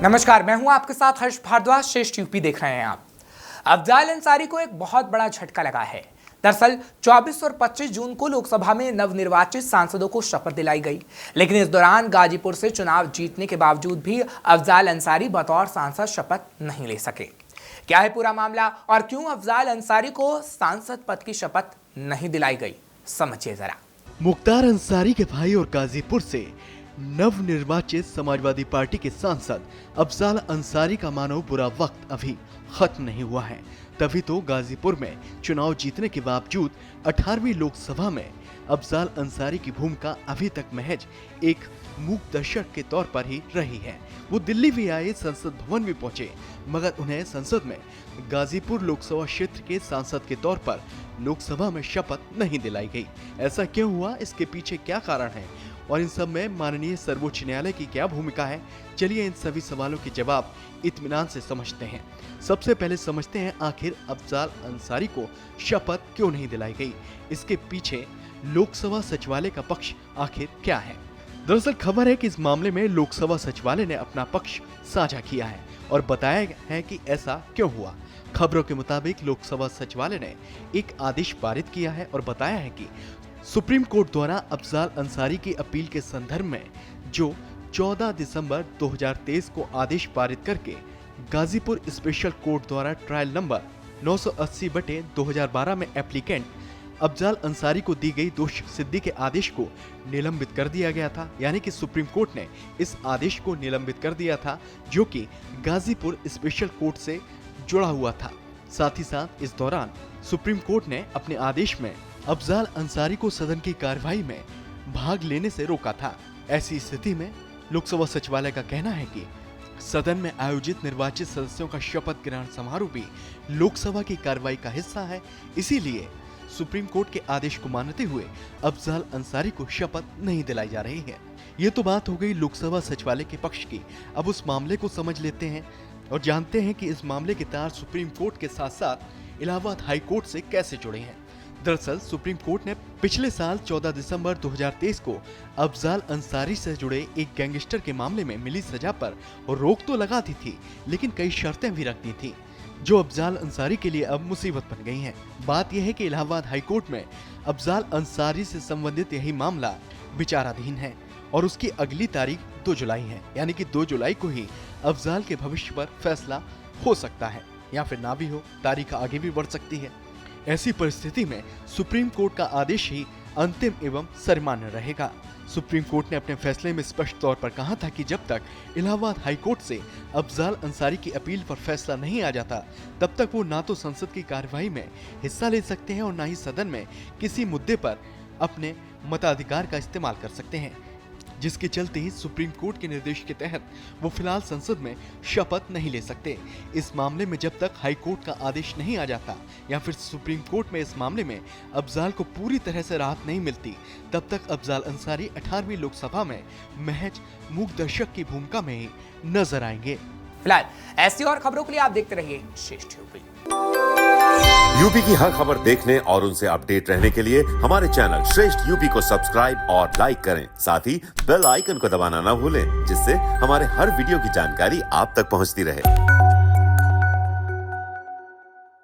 नमस्कार, मैं हूं आपके साथ हर्ष भारद्वाज। श्रेष्ठ यूपी देख रहे हैं आप। अफजाल अंसारी को एक बहुत बड़ा झटका लगा है। दरअसल 24 और 25 जून को लोकसभा में नवनिर्वाचित सांसदों को शपथ दिलाई गई, लेकिन इस दौरान गाजीपुर से चुनाव जीतने के बावजूद भी अफजाल अंसारी बतौर सांसद शपथ नहीं ले सके। क्या है पूरा मामला और क्यों अफजाल अंसारी को सांसद पद की शपथ नहीं दिलाई गई, समझिए जरा। मुख्तार अंसारी के भाई और गाजीपुर से नवनिर्वाचित समाजवादी पार्टी के सांसद अफजाल अंसारी का मानो बुरा वक्त अभी खत्म नहीं हुआ है। तभी तो गाजीपुर में चुनाव जीतने के बावजूद 18वीं लोकसभा में अफजाल अंसारी की भूमिका अभी तक महज एक मूक दर्शक के तौर पर ही रही है। वो दिल्ली भी आए, संसद भवन भी पहुंचे, मगर उन्हें संसद में गाजीपुर लोकसभा क्षेत्र के सांसद के तौर पर लोकसभा में शपथ नहीं दिलाई गई। ऐसा क्यों हुआ, इसके पीछे क्या कारण है और इन सब में माननीय सर्वोच्च न्यायालय की क्या भूमिका है, चलिए इन सभी सवालों के जवाब इत्मीनान से समझते हैं। सबसे पहले समझते हैं आखिर अफजाल अंसारी को शपथ क्यों नहीं दिलाई गई, इसके पीछे लोकसभा सचिवालय का पक्ष आखिर क्या है। दरअसल खबर है कि इस मामले में लोकसभा सचिवालय ने अपना पक्ष साझा किया है और बताया है कि ऐसा क्यों हुआ। खबरों के मुताबिक लोकसभा सचिवालय ने एक आदेश पारित किया है और बताया है कि सुप्रीम कोर्ट द्वारा अफजाल अंसारी की अपील के संदर्भ में जो 14 दिसंबर 2023 को आदेश पारित करके गाजीपुर स्पेशल कोर्ट द्वारा ट्रायल नंबर 980/2012 में एप्लीकेंट अफजाल अंसारी को दी गई दोष सिद्धि के आदेश को निलंबित कर दिया गया था। यानी कि सुप्रीम कोर्ट ने इस आदेश को निलंबित कर दिया था, जो कि गाजीपुर स्पेशल कोर्ट से जुड़ा हुआ था। साथ ही साथ इस दौरान सुप्रीम कोर्ट ने अपने आदेश में अफजाल अंसारी को सदन की कार्यवाही में भाग लेने से रोका था। ऐसी स्थिति में लोकसभा सचिवालय का कहना है कि सदन में आयोजित निर्वाचित सदस्यों का शपथ ग्रहण समारोह भी लोकसभा की कार्रवाई का हिस्सा है। इसीलिए सुप्रीम कोर्ट के आदेश को मानते हुए अफजाल अंसारी को शपथ नहीं दिलाई जा रही है। ये तो बात हो गई लोकसभा सचिवालय के पक्ष की। अब उस मामले को समझ लेते हैं और जानते हैं कि इस मामले के तार सुप्रीम कोर्ट के साथ साथ इलाहाबाद हाई कोर्ट से कैसे जुड़े हैं। दरअसल सुप्रीम कोर्ट ने पिछले साल 14 दिसंबर 2023 को अफजाल अंसारी से जुड़े एक गैंगस्टर के मामले में मिली सजा पर रोक तो लगा दी थी, लेकिन कई शर्तें भी रख दी थी जो अफजाल अंसारी के लिए अब मुसीबत बन गई हैं। बात यह है कि इलाहाबाद हाई कोर्ट में अफजाल अंसारी से संबंधित यही मामला विचाराधीन है और उसकी अगली तारीख 2 जुलाई है। यानी कि 2 जुलाई को ही अफजाल के भविष्य पर फैसला हो सकता है या फिर ना भी हो, तारीख आगे भी बढ़ सकती है। ऐसी परिस्थिति में सुप्रीम कोर्ट का आदेश ही अंतिम एवं सर्वमान्य रहेगा। सुप्रीम कोर्ट ने अपने फैसले में स्पष्ट तौर पर कहा था कि जब तक इलाहाबाद हाई कोर्ट से अफजाल अंसारी की अपील पर फैसला नहीं आ जाता, तब तक वो ना तो संसद की कार्यवाही में हिस्सा ले सकते हैं और ना ही सदन में किसी मुद्दे पर अपने मताधिकार का इस्तेमाल कर सकते हैं, जिसके चलते ही सुप्रीम कोर्ट के निर्देश के तहत वो फिलहाल संसद में शपथ नहीं ले सकते। इस मामले में जब तक हाई कोर्ट का आदेश नहीं आ जाता या फिर सुप्रीम कोर्ट में इस मामले में अफजाल को पूरी तरह से राहत नहीं मिलती, तब तक अफजाल अंसारी 18वीं लोकसभा में महज मूक दर्शक की भूमिका में ही नजर आएंगे। फिलहाल ऐसी और खबरों के लिए आप देखते रहिए श्रेष्ठ यूपी। यूपी की हर खबर देखने और उनसे अपडेट रहने के लिए हमारे चैनल श्रेष्ठ यूपी को सब्सक्राइब और लाइक करें। साथ ही बेल आइकन को दबाना ना भूलें, जिससे हमारे हर वीडियो की जानकारी आप तक पहुंचती रहे।